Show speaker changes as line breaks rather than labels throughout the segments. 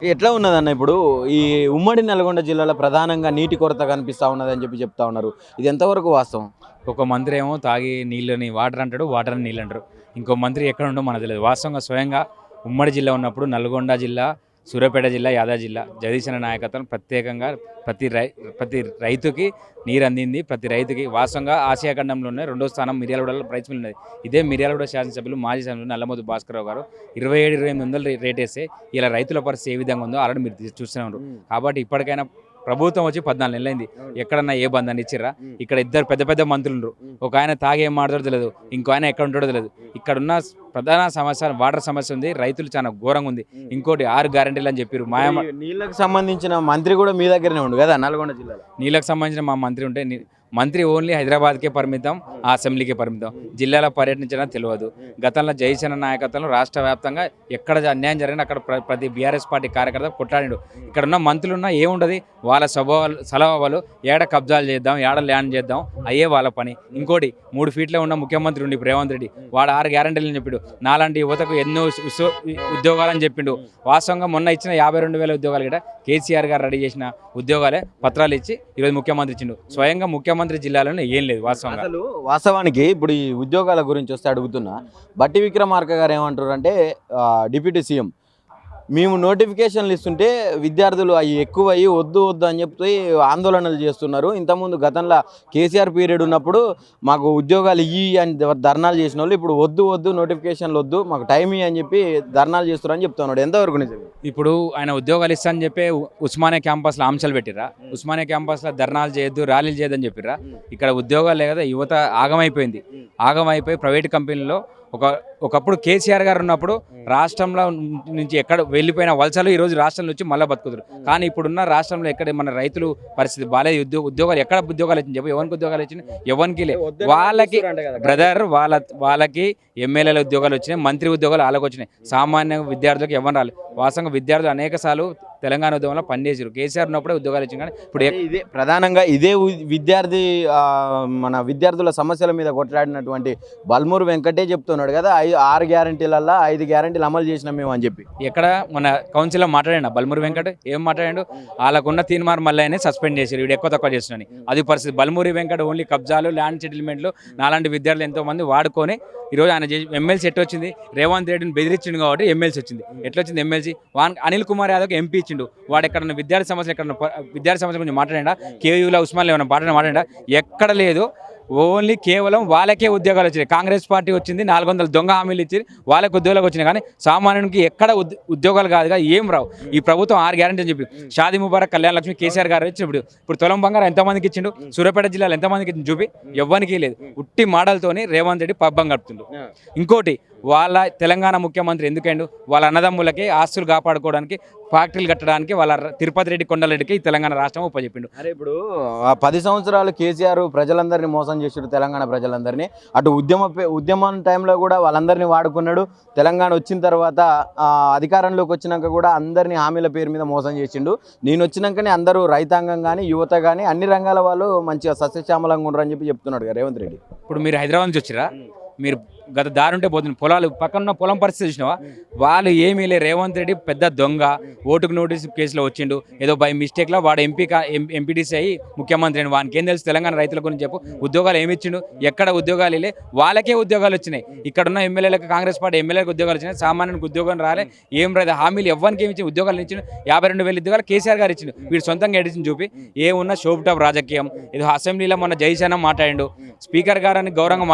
ఎట్లా ఉన్నదన్న ఇప్పుడు ఈ ఉమ్మడి నల్గొండ జిల్లాలో ప్రధానంగా నీటి కొరత కనిపిస్తా ఉన్నదని చెప్తా ఉన్నారు. ఇది ఎంతవరకు వాస్తవం?
ఒక మంత్రి ఏమో తాగి నీళ్ళని వాటర్ అంటాడు, వాటర్ అని నీళ్ళు అంటారు. ఇంకో మంత్రి ఎక్కడ ఉండో మనకు తెలియదు. వాస్తవంగా స్వయంగా ఉమ్మడి జిల్లా ఉన్నప్పుడు నల్గొండ జిల్లా, సూర్యాపేట జిల్లా, యాదాద్రి జిల్లా జగదీశ్ అన్న నాయకత్వం ప్రత్యేకంగా ప్రతి రైతుకి నీరు అందింది. ప్రతి రైతుకి వాస్తవంగా ఆసియా ఖండంలోనే రెండో స్థానం మిర్యాలగూడలో ప్రైస్ మిల్ ఉన్నది. ఇదే మిర్యాలగూడ శాసనసభ్యులు మాజీ శాసనసభ్యులు నల్లమోతు భాస్కరరావు గారు 27-2800 రేట్ వేస్తే ఇలా రైతుల పరిస్థితి ఏ విధంగా ఉందో ఆల్రెడీ మీరు చూస్తూనే ఉన్నారు. కాబట్టి ఇప్పటికైనా ప్రభుత్వం వచ్చి 14 నెలలైంది. ఎక్కడన్నా ఏ బంధాన్ని ఇచ్చిర్రా? ఇక్కడ ఇద్దరు పెద్ద పెద్ద మంత్రులు, ఒక ఆయన తాగి ఏం మాట్లాడో తెలియదు, ఇంకో ఆయన ఎక్కడ ఉంటాడో తెలియదు. ఇక్కడున్న ప్రధాన సమస్య వాటర్ సమస్య ఉంది. రైతులు చాలా ఘోరంగా ఉంది. ఇంకోటి 6 గ్యారెంటీలు అని చెప్పారు.
నీళ్ళకి సంబంధించిన మంత్రి కూడా మీ దగ్గరనే ఉండు కదా నల్గొండ జిల్లాలో.
నీళ్ళకి సంబంధించిన మా మంత్రి ఉంటే మంత్రి ఓన్లీ హైదరాబాద్కే పరిమితం, ఆ అసెంబ్లీకే పరిమితం, జిల్లాలో పర్యటించడం తెలియదు. గతంలో జయసేన నాయకత్వంలో రాష్ట్ర వ్యాప్తంగా ఎక్కడ అన్యాయం జరిగినా అక్కడ ప్రతి బీఆర్ఎస్ పార్టీ కార్యకర్త కొట్లాడిండు. ఇక్కడ ఉన్న మంత్రులున్నా ఏముండదు, వాళ్ళ సలహాలు ఏడ కబ్జాలు చేద్దాం, ఏడ ల్యాండ్ చేద్దాం, అయ్యే వాళ్ళ పని. ఇంకోటి 3 ఫీట్లో ఉన్న ముఖ్యమంత్రి ఉండి రేవంత్ రెడ్డి వాడు 6 గ్యారెంటీలు చెప్పిండు. నాలాంటి యువతకు ఎన్నో ఉద్యోగాలని చెప్పిండు. వాస్తవంగా మొన్న ఇచ్చిన 52,000 ఉద్యోగాలు కూడా కేసీఆర్ గారు రెడీ చేసిన ఉద్యోగాలే పత్రాలు ఇచ్చి ఈరోజు ముఖ్యమంత్రి ఇచ్చిండు. స్వయంగా ముఖ్యమంత్రి జిల్లాలోనే ఏం లేదు.
వాస్తవానికి ఇప్పుడు ఈ ఉద్యోగాల గురించి వస్తే అడుగుతున్నా, బట్టి విక్రమార్క గారు ఏమంటారు అంటే డిప్యూటీ సీఎం మేము నోటిఫికేషన్లు ఇస్తుంటే విద్యార్థులు అవి ఎక్కువయ్యి వద్దు అని చెప్పి ఆందోళనలు చేస్తున్నారు. ఇంతకుముందు గతంలో కేసీఆర్ పీరియడ్ ఉన్నప్పుడు మాకు ఉద్యోగాలు ఇయ్యి అని ధర్నాలు చేసిన వాళ్ళు ఇప్పుడు వద్దు నోటిఫికేషన్లు వద్దు మాకు టైం ఇయ్యి అని చెప్పి ధర్నాలు చేస్తున్నారని చెప్తున్నాడు. ఎంతవరకు నిజమే?
ఇప్పుడు ఆయన ఉద్యోగాలు ఇస్తా అని చెప్పి ఉస్మానియా క్యాంపస్లో ఆంక్షలు పెట్టిర్రా? ఉస్మానియా క్యాంపస్లో ధర్నాలు చేయొద్దు, ర్యాలీలు చేయొద్దని చెప్పిర్రా? ఇక్కడ ఉద్యోగాలు లేదా యువత ఆగమైపోయింది. ఆగమైపోయి ప్రైవేట్ కంపెనీలో ఒకప్పుడు కేసీఆర్ గారు ఉన్నప్పుడు రాష్ట్రంలో నుంచి ఎక్కడ వెళ్ళిపోయిన వలసలు ఈరోజు రాష్ట్రం నుంచి మళ్ళీ బతుకుతారు. కానీ ఇప్పుడున్న రాష్ట్రంలో ఎక్కడ మన రైతులు పరిస్థితి బాగాలేదు. ఉద్యోగాలు ఎక్కడ ఉద్యోగాలు ఇచ్చింది చెప్పి, ఎవరికి ఉద్యోగాలు ఇచ్చింది? ఎవరికి లేదు. వాళ్ళకి బ్రదర్ వాళ్ళకి ఎమ్మెల్యేల ఉద్యోగాలు వచ్చినాయి, మంత్రి ఉద్యోగాలు వాళ్ళకి వచ్చినాయి. సామాన్య విద్యార్థులకు ఎవరు రాలేదు. వాస్తవంగా విద్యార్థులు అనేక సార్లు తెలంగాణ ఉద్యమంలో పనిచేసారు. కేసీఆర్ ఉన్నప్పుడే ఉద్యోగాలు ఇచ్చింది. కానీ ఇప్పుడు
ఇదే ప్రధానంగా మన విద్యార్థుల సమస్యల మీద కొట్లాడినటువంటి బల్మూరు వెంకటే చెప్తున్నాడు కదా, 6 గ్యారెంటీలల్లో 5 గ్యారెంటీలు అమలు చేసినాం మేము అని చెప్పి.
ఎక్కడ మన కౌన్సిల్లో మాట్లాడాడు బల్మూరు వెంకట్? ఏం మాట్లాడాడు? వాళ్ళకున్న తీర్మానం మళ్ళీ సస్పెండ్ చేశారు, వీడు ఎక్కువ తక్కువ చేస్తున్నాను. అది పరిస్థితి. బల్మూరి వెంకట్ ఓన్లీ కబ్జాలు, ల్యాండ్ సెటిల్మెంట్లు, నాలాంటి విద్యార్థులు ఎంతో మంది వాడుకొని ఈరోజు ఆయన ఎమ్మెల్సీ ఎట్లా వచ్చింది? రేవంత్ రెడ్డిని బెదిరించిండు కాబట్టి ఎమ్మెల్సీ వచ్చింది. ఎట్లా వచ్చింది ఎమ్మెల్సీ? అనిల్ కుమార్ యాదవ్కి ఎంపీ ఇచ్చిండు. వాడు ఎక్కడ విద్యార్థి సమస్యల గురించి మాట్లాడా? కేయూలో ఉస్మాన్లో ఏమైనా మాట్లాడా? ఎక్కడ లేదు. ఓన్లీ కేవలం వాళ్ళకే ఉద్యోగాలు వచ్చినాయి. కాంగ్రెస్ పార్టీ వచ్చింది, 400 దొంగ హామీలు ఇచ్చి వాళ్ళకి ఉద్యోగాలు వచ్చినాయి. కానీ సామాన్యునికి ఎక్కడ ఉద్యోగాలు కాదుగా, ఏం రావు. ఈ ప్రభుత్వం 6 గ్యారెంటీ అని చెప్పి షాదీ ముబారక్, కళ్యాణ లక్ష్మి కేసీఆర్ గారు ఇచ్చినప్పుడు ఇప్పుడు తులం బంగారం ఎంతమందికి ఇచ్చిండు? సూర్యాపేట జిల్లాలో ఎంతమందికి ఇచ్చిండు చూపి? ఎవ్వరికి లేదు. ఉట్టి మాటలతోని రేవంత్ రెడ్డి పబ్బం గడుపుతుండు. ఇంకోటి, వాళ్ళ తెలంగాణ ముఖ్యమంత్రి ఎందుకండు? వాళ్ళ అన్నదమ్ములకి ఆస్తులు కాపాడుకోవడానికి, ఫ్యాక్టరీలు కట్టడానికి వాళ్ళ తిరుపతి రెడ్డి, కొండలరెడ్డికి తెలంగాణ రాష్ట్రం ఉపచెప్పిండు.
అరే ఇప్పుడు 10 సంవత్సరాలు కేసీఆర్ ప్రజలందరినీ మోసం చేసాడు, తెలంగాణ ప్రజలందరినీ. అటు ఉద్యమం టైంలో కూడా వాళ్ళందరినీ వాడుకున్నాడు. తెలంగాణ వచ్చిన తర్వాత అధికారంలోకి వచ్చినాక కూడా అందరినీ హామీల పేరు మీద మోసం చేసిండు. నేను వచ్చినాకనే అందరూ రైతాంగం కానీ యువత కానీ అన్ని రంగాల వాళ్ళు మంచిగా సస్యశ్యామలంగా ఉండరని చెప్పి చెప్తున్నాడు కదా రేవంత్ రెడ్డి.
ఇప్పుడు మీరు హైదరాబాద్ నుంచి వచ్చిరా? మీరు గత దారుంటే పోతుంది. పొలాలు పక్కన పొలం పరిస్థితి చూసినావా? వాళ్ళు ఏమీ లే. రేవంత్ రెడ్డి పెద్ద దొంగ, ఓటుకు నోటీస్ కేసులో వచ్చిండు. ఏదో బై మిస్టేక్లో వాడు ఎంపీటీసీ అయ్యి ముఖ్యమంత్రి అని. వానికి ఏం తెలుసు తెలంగాణ రైతుల గురించి చెప్పు? ఉద్యోగాలు ఏమి ఇచ్చిండు? ఎక్కడ ఉద్యోగాలు లే. వాళ్ళకే ఉద్యోగాలు వచ్చినాయి. ఇక్కడున్న ఎమ్మెల్యేలకు, కాంగ్రెస్ పార్టీ ఎమ్మెల్యేలకు ఉద్యోగాలు వచ్చినాయి. సామాన్యునికి ఉద్యోగం రాలే. ఏం రాదు. హామీలు ఎవ్వరికి ఏమి ఇచ్చింది? ఉద్యోగాలు ఇచ్చిండు. 52,000 ఉద్యోగాలు కేసీఆర్ గారు ఇచ్చిండు. వీడు సొంతంగా ఎడిచింది చూపి. ఏమున్నా షోపుటాప్ రాజకీయం. ఏదో అసెంబ్లీలో మొన్న జయసేన మాట్లాడిండు, స్పీకర్ గారని గౌరవంగా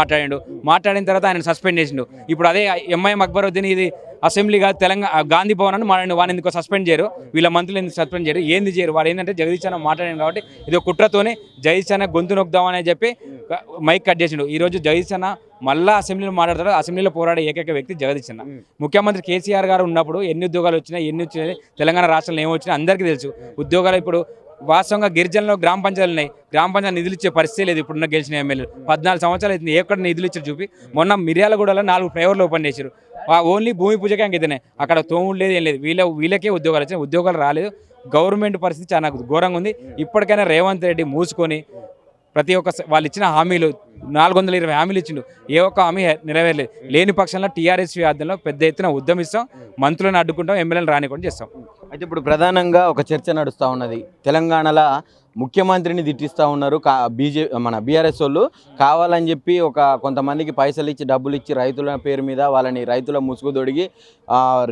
మాట్లాడిన తర్వాత ఆయన సస్పెండ్ చేసిండు. ఇప్పుడు అదే ఎంఐఎం అక్బరుద్దీన్ ఇది అసెంబ్లీ కాదు తెలంగాణ గాంధీ భవన్ అని మాట్లాడి వాడిని ఎందుకో సస్పెండ్ చేయరు, వీళ్ళ మంత్రులు ఎందుకు సస్పెండ్ చేయరు? ఏంది చేయరు? వాడు ఏంటంటే జగదీష్ అన్న మాట్లాడాను కాబట్టి ఇది కుట్రతోనే జగదీష్ అన్న గొంతు నొక్కుదామని చెప్పి మైక్ కట్ చేసిండు. ఈరోజు జగదీష్ అన్న మళ్ళీ అసెంబ్లీలో మాట్లాడతాడు. అసెంబ్లీలో పోరాడే ఏకైక వ్యక్తి జగదీష్ అన్న. ముఖ్యమంత్రి కేసీఆర్ గారు ఉన్నప్పుడు ఎన్ని ఉద్యోగాలు వచ్చినాయి, ఎన్ని వచ్చినాయి, తెలంగాణ రాష్ట్రంలో ఏమొచ్చినాయి అందరికీ తెలుసు. ఉద్యోగాలు ఇప్పుడు వాస్తవంగా గిరిజనలో గ్రామ పంచాయతీలు ఉన్నాయి. గ్రామ పంచాయతీ నిధులు ఇచ్చే పరిస్థితి లేదు. ఇప్పుడున్న గెలిచిన ఎమ్మెల్యేలు 14 సంవత్సరాలు అవుతుంది. ఎక్కడ నిధులు ఇచ్చారు చూపి? మొన్న మిర్యాలగూడలో 4 ఫ్లైఓవర్లు ఓపెన్ చేశారు. ఓన్లీ భూమి పూజకే అంకితనే. అక్కడ తోముడు లేదు, ఏం లేదు. వీళ్ళకే ఉద్యోగాలు వచ్చినాయి. ఉద్యోగాలు రాలేదు. గవర్నమెంట్ పరిస్థితి చాలా ఘోరంగా ఉంది. ఇప్పటికైనా రేవంత్ రెడ్డి మూసుకొని ప్రతి ఒక్క వాళ్ళు ఇచ్చిన హామీలు 420 హామీలు ఇచ్చిండు, ఏ ఒక్క హామీ నెరవేరలేదు. లేని పక్షంలో టీఆర్ఎస్ ఆధ్వర్యంలో పెద్ద ఎత్తున ఉద్యమిస్తాం, మంత్రులను అడ్డుకుంటాం, ఎమ్మెల్యేలను రానికుండా చేస్తాం.
అయితే ఇప్పుడు ప్రధానంగా ఒక చర్చ నడుస్తూ ఉన్నది. తెలంగాణలో ముఖ్యమంత్రిని తిట్టిస్తూ ఉన్నారు మన బీఆర్ఎస్ వాళ్ళు. కావాలని చెప్పి కొంతమందికి పైసలు ఇచ్చి డబ్బులు ఇచ్చి రైతుల పేరు మీద వాళ్ళని రైతుల ముసుగు దొడిగి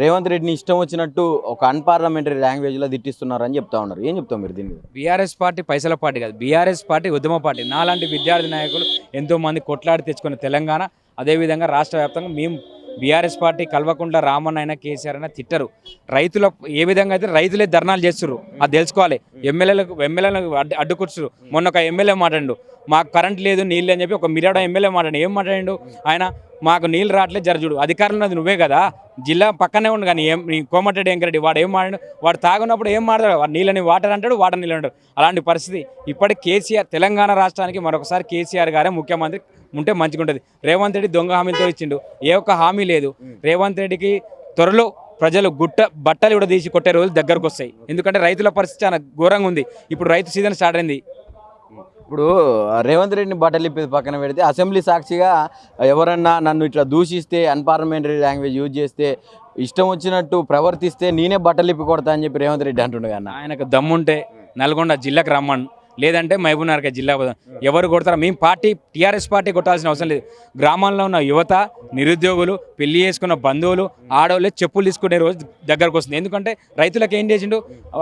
రేవంత్ రెడ్డిని ఇష్టం వచ్చినట్టు ఒక అన్పార్లమెంటరీ లాంగ్వేజ్లో తిట్టిస్తున్నారు అని చెప్తా ఉన్నారు. ఏం చెప్తాం మీరు దీని మీద?
బీఆర్ఎస్ పార్టీ పైసల పార్టీ కాదు, బీఆర్ఎస్ పార్టీ ఉద్యమ పార్టీ. నాలాంటి విద్యార్థి నాయకులు ఎంతోమంది కొట్లాడి తెచ్చుకున్న తెలంగాణ. అదేవిధంగా రాష్ట్ర వ్యాప్తంగా మేము బీఆర్ఎస్ పార్టీ కల్వకుంట్ల రామన్న అయినా కేసీఆర్ అయినా తిట్టరు. రైతుల ఏ విధంగా అయితే రైతులే ధర్నాలు చేస్తున్నారు అది తెలుసుకోవాలి. ఎమ్మెల్యేలకు అడ్డుకూర్చురు. మొన్న ఒక ఎమ్మెల్యే మాట్లాడు, మాకు కరెంట్ లేదు నీళ్ళు అని చెప్పి ఒక మిరాడ ఎమ్మెల్యే మాట్లాడు. ఏం మాట్లాడిండు ఆయన? మాకు నీళ్ళు రావట్లేదు జరజుడు. అధికారంలో అది నువ్వే కదా, జిల్లా పక్కనే ఉండు. కానీ కోమటిరెడ్డి వెంకరెడ్డి వాడు ఏం మాట్లాడు? వాడు తాగున్నప్పుడు ఏం మాట్లాడు? వాడు నీళ్ళని వాటర్ అంటాడు, వాటర్ నీళ్ళు అంటాడు. అలాంటి పరిస్థితి ఇప్పటికి కేసీఆర్ తెలంగాణ రాష్ట్రానికి మరొకసారి కేసీఆర్ గారే ముఖ్యమంత్రి ఉంటే మంచిగా ఉంటుంది. రేవంత్ రెడ్డి దొంగ హామీలతో ఇచ్చిండు, ఏ ఒక్క హామీ లేదు. రేవంత్ రెడ్డికి త్వరలో ప్రజలు బట్టలు కూడా తీసి కొట్టే రోజులు దగ్గరకు వస్తాయి. ఎందుకంటే రైతుల పరిస్థితి చాలా ఘోరంగా ఉంది. ఇప్పుడు రైతు సీజన్ స్టార్ట్ అయింది.
ఇప్పుడు రేవంత్ రెడ్డిని బట్టలు ఇప్పేది పక్కన పెడితే అసెంబ్లీ సాక్షిగా ఎవరన్నా నన్ను ఇట్లా దూషిస్తే అన్పార్లమెంటరీ లాంగ్వేజ్ యూజ్ చేస్తే ఇష్టం వచ్చినట్టు ప్రవర్తిస్తే నేనే బట్టలు ఇప్పి కొడతా అని చెప్పి రేవంత్ రెడ్డి అంటుండే అన్న.
ఆయనకు దమ్ముంటే నల్గొండ జిల్లాకు రమ్మను, లేదంటే మహబూబ్నగర్ జిల్లా ఎవరు కొడతారు? మేము పార్టీ టీఆర్ఎస్ పార్టీ కొట్టాల్సిన అవసరం లేదు. గ్రామాల్లో ఉన్న యువత, నిరుద్యోగులు, పెళ్లి చేసుకున్న బంధువులు, ఆడవాళ్ళే చెప్పులు తీసుకునే రోజు దగ్గరకు వస్తుంది. ఎందుకంటే రైతులకు ఏం చేసిండు?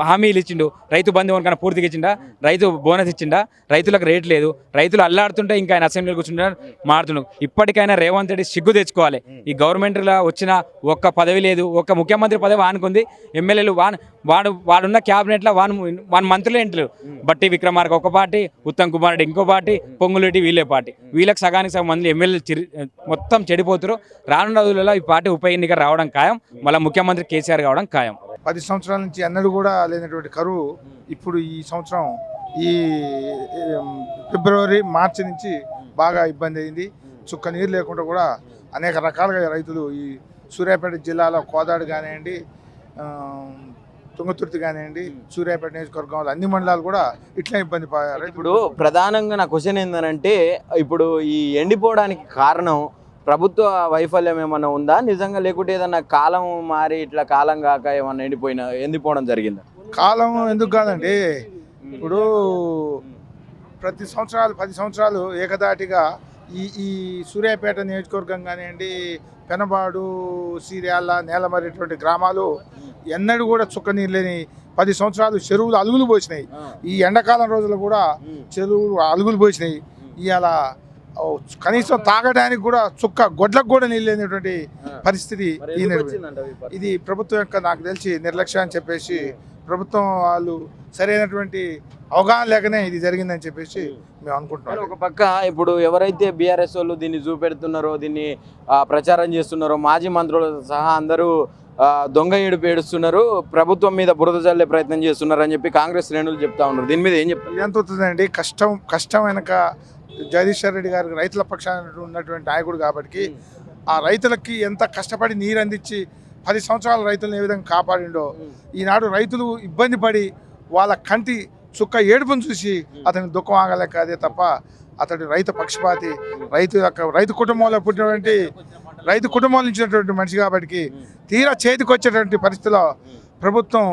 హామీలు ఇచ్చిండు. రైతు బంధువుని కన్నా పూర్తిగా ఇచ్చిండా? రైతు బోనస్ ఇచ్చిండా? రైతులకు రేట్ లేదు. రైతులు అల్లాడుతుంటే ఇంకా ఆయన అసెంబ్లీలో కూర్చుంటే మారుతుండు. ఇప్పటికైనా రేవంత్ రెడ్డి సిగ్గు తెచ్చుకోవాలి. ఈ గవర్నమెంట్లో వచ్చిన ఒక్క పదవి లేదు, ఒక్క ముఖ్యమంత్రి పదవి వానుకుంది. ఎమ్మెల్యేలు వాడున్న క్యాబినెట్లో వాన్ మంత్రులు ఏంటి? బట్టి విక్రమార్క ఒక పార్టీ, ఉత్తమ్ కుమార్ రెడ్డి ఇంకో పార్టీ, పొంగులేటి వీళ్ళే పార్టీ. వీళ్ళకి సగానికి సగం మంది ఎమ్మెల్యేలు మొత్తం చెడిపోతారు. రానున్న రోజులలో ఈ పార్టీ ఉప ఎన్నిక రావడం ఖాయం. మళ్ళీ ముఖ్యమంత్రి కేసీఆర్ కావడం ఖాయం.
10 సంవత్సరాల నుంచి ఎన్నడూ కూడా లేనటువంటి కరువు ఇప్పుడు ఈ సంవత్సరం ఈ ఫిబ్రవరి మార్చి నుంచి బాగా ఇబ్బంది అయింది. చుక్క నీరు లేకుండా కూడా అనేక రకాలుగా రైతులు ఈ సూర్యాపేట జిల్లాలో కోదాడు కానివ్వండి, తుంగతుర్తి కానివ్వండి, సూర్యాపేట నియోజకవర్గంలో అన్ని మండలాలు కూడా ఇట్లా ఇబ్బంది పడారు.
ఇప్పుడు ప్రధానంగా నా క్వశ్చన్ ఏంటంటే, ఇప్పుడు ఈ ఎండిపోవడానికి కారణం ప్రభుత్వ వైఫల్యం ఏమన్నా ఉందా నిజంగా, లేకుంటే ఏదన్నా కాలం మారి ఇట్లా కాలం కాక ఏమన్నా ఎండిపోవడం జరిగిందా?
కాలం ఎందుకు కాదండి, ఇప్పుడు ప్రతి సంవత్సరాలు 10 సంవత్సరాలు ఏకదాటిగా ఈ సూర్యాపేట నియోజకవర్గం కానివ్వండి, పెనబాడు, సిర్యాల, నేలమరేటువంటి గ్రామాలు ఎన్నడూ కూడా చుక్క నీరు లేని 10 సంవత్సరాలు చెరువులు అలుగులు పోసినాయి. ఈ ఎండాకాలం రోజులు కూడా చెరువులు అలుగులు పోసినాయి. ఇవాళ కనీసం తాగడానికి కూడా చుక్క గొడ్లకు కూడా నీళ్ళు లేనటువంటి పరిస్థితి. ఇది ప్రభుత్వం యొక్క నాకు తెలిసి నిర్లక్ష్యం అని చెప్పేసి, ప్రభుత్వం వాళ్ళు సరైనటువంటి అవగాహన లేకనే ఇది జరిగిందని చెప్పేసి మేము అనుకుంటున్నాం.
ఒక పక్క ఇప్పుడు ఎవరైతే బీఆర్ఎస్ వాళ్ళు దీన్ని చూపెడుతున్నారో, దీన్ని ప్రచారం చేస్తున్నారో, మాజీ మంత్రులు సహా అందరూ దొంగ ఏడుపు ఏడుస్తున్నారు, ప్రభుత్వం మీద బురద జల్లే ప్రయత్నం చేస్తున్నారు అని చెప్పి కాంగ్రెస్ శ్రేణులు చెప్తా ఉన్నారు. దీని మీద ఏం చెప్తారు?
ఎంత అవుతుందండి, కష్టం వెనక జగదీశ్వర్ రెడ్డి గారికి రైతుల పక్షాన ఉన్నటువంటి నాయకుడు కాబట్టి ఆ రైతులకి ఎంత కష్టపడి నీరు అందించి 10 సంవత్సరాల రైతులను ఏ విధంగా కాపాడిండో, ఈనాడు రైతులు ఇబ్బంది పడి వాళ్ళ కంటి చుక్క ఏడుపును చూసి అతని దుఃఖం ఆగలేక, అదే తప్ప అతడు రైతు పక్షపాతి, రైతు కుటుంబంలో పుట్టినటువంటి రైతు కుటుంబాల నుంచినటువంటి మనిషి కాబట్టి తీరా చేతికి వచ్చేటువంటి పరిస్థితిలో ప్రభుత్వం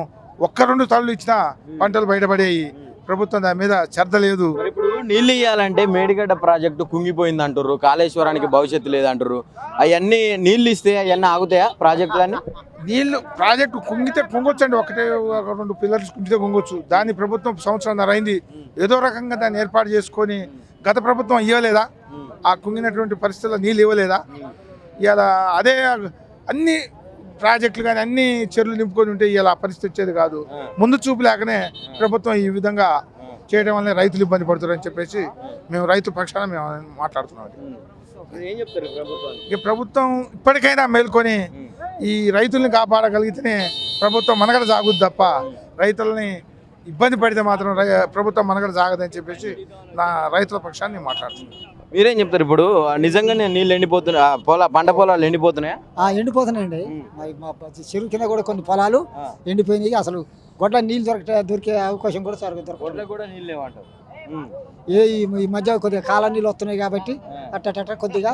1-2 తల్లు ఇచ్చినా పంటలు బయటపడేవి. ప్రభుత్వం దాని మీద శ్రద్ధ లేదు.
ఇప్పుడు నీళ్ళు ఇవ్వాలంటే మేడిగడ్డ ప్రాజెక్టు కుంగిపోయింది అంటారు, కాళేశ్వరానికి భవిష్యత్తు లేదంటారు. అవన్నీ నీళ్ళు ఇస్తే అవన్నీ ఆగుతాయా ప్రాజెక్టులన్నీ?
నీళ్ళు ప్రాజెక్టు కుంగితే కుంగొచ్చండి, 1-2 పిల్లర్స్ కుంగితే కుంగొచ్చు. దాన్ని ప్రభుత్వం సంవత్సరంన్నర అయింది, ఏదో రకంగా దాన్ని ఏర్పాటు చేసుకొని గత ప్రభుత్వం ఇవ్వలేదా? ఆ కుంగినటువంటి పరిస్థితుల్లో నీళ్ళు ఇవ్వలేదా? ఇలా అదే అన్ని ప్రాజెక్టులు కానీ అన్ని చెరువులు నింపుకొని ఉంటే ఇలా పరిస్థితి వచ్చేది కాదు. ముందు చూపు లేకనే ప్రభుత్వం ఈ విధంగా చేయడం వల్ల రైతులు ఇబ్బంది పడుతారని చెప్పేసి మేము రైతు పక్షాన మేము మాట్లాడుతున్నాం. ఇక ప్రభుత్వం ఇప్పటికైనా మేల్కొని ఈ రైతుల్ని కాపాడగలిగితేనే ప్రభుత్వం మనగడ సాగుద్ది తప్ప పంటలని ఇబ్బంది పడితే మాత్రం ప్రభుత్వం మనగడ సాగదని చెప్పేసి నా రైతుల పక్షాన్ని నేను మాట్లాడుతున్నాను.
మీరేం చెప్తారు? ఇప్పుడు నిజంగానే నీళ్ళు ఎండిపోతున్నాయి, పంట పొలాలు ఎండిపోతున్నాయా?
ఎండిపోతున్నాయండి. మా చెరువు కింద కూడా కొన్ని పొలాలు ఎండిపోయినాయి. అసలు గొడ్ల నీళ్ళు దొరికే అవకాశం కూడా ఈ మధ్య కొద్దిగా కాలం నీళ్ళు వస్తున్నాయి కాబట్టి అట్ట కొద్దిగా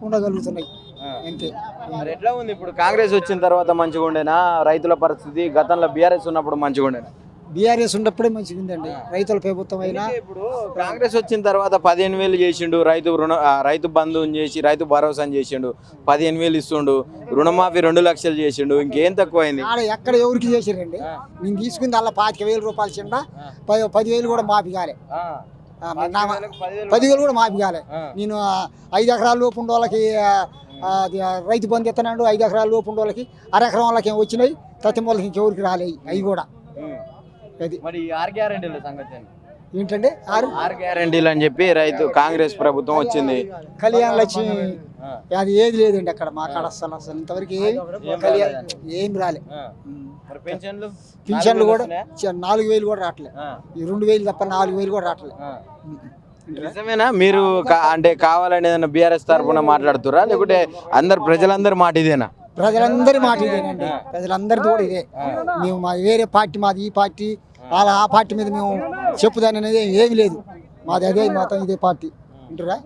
ఉండగలుగుతున్నాయి. అంతే.
మరి ఎట్లా ఉంది ఇప్పుడు కాంగ్రెస్ వచ్చిన తర్వాత మంచిగా ఉండేనా రైతుల పరిస్థితి? గతంలో బీఆర్ఎస్ ఉన్నప్పుడు మంచిగా ఉండేనా?
బీఆర్ఎస్ ఉన్నప్పుడే మంచిగా ఉందండి. రైతుల ప్రభుత్వం అయినా
ఇప్పుడు కాంగ్రెస్ వచ్చిన తర్వాత 15,000 చేసిండు, రైతు బంధు చేసి రైతు భరోసా చేసిండు, 15,000 ఇస్తుండు, రుణమాఫీ 2 లక్షలు చేసిండు, ఇంకేం తక్కువైంది?
ఆడ ఎక్కడ ఎవరికి చేసారండి? నేను తీసుకుంది అలా 25,000 రూపాయలు చిన్న 10,000 కూడా మాఫీ కాలే. 10,000 కూడా మాఫీ కాలే. నేను 5 ఎకరాల లోపు ఉండే వాళ్ళకి అది రైతు బంధు ఎత్తనాడు. 5 ఎకరాల లోపు ఉండే వాళ్ళకి, అరెకరం వాళ్ళకి ఏం వచ్చినాయి, తత్తి వాళ్ళకి ఇంకెవరికి రాలేయి. అవి కూడా అది
మరి 6 గ్యారెంటీల సంగతి
ఏంటంటే
6 గ్యారెంటీలు అని చెప్పి కాంగ్రెస్ ప్రభుత్వం వచ్చింది.
కళ్యాణ లక్ష్మి అది ఏది లేదండి అక్కడ మా కాడ అసలు ఇంతవరకు ఏం రాలే. పింఛన్లు కూడా 4,000 కూడా రావట్లే. ఈ 2,000 తప్ప 4,000 కూడా రావట్లే.
నిజమేనా? మీరు అంటే కావాలని ఏదైనా బీఆర్ఎస్ తరఫున మాట్లాడుతురా, లేకుంటే ప్రజలందరి మాట ఇదేనా?
ప్రజలందరి మాట ఇదేనండి. ప్రజలందరిది కూడా ఇదే. మేము వేరే పార్టీ మాది ఈ పార్టీ ఆ పార్టీ మీద మేము చెప్పుదాని అనేది ఏమి లేదు. మాది అదే మాత్రం ఇదే పార్టీ. వింటురా?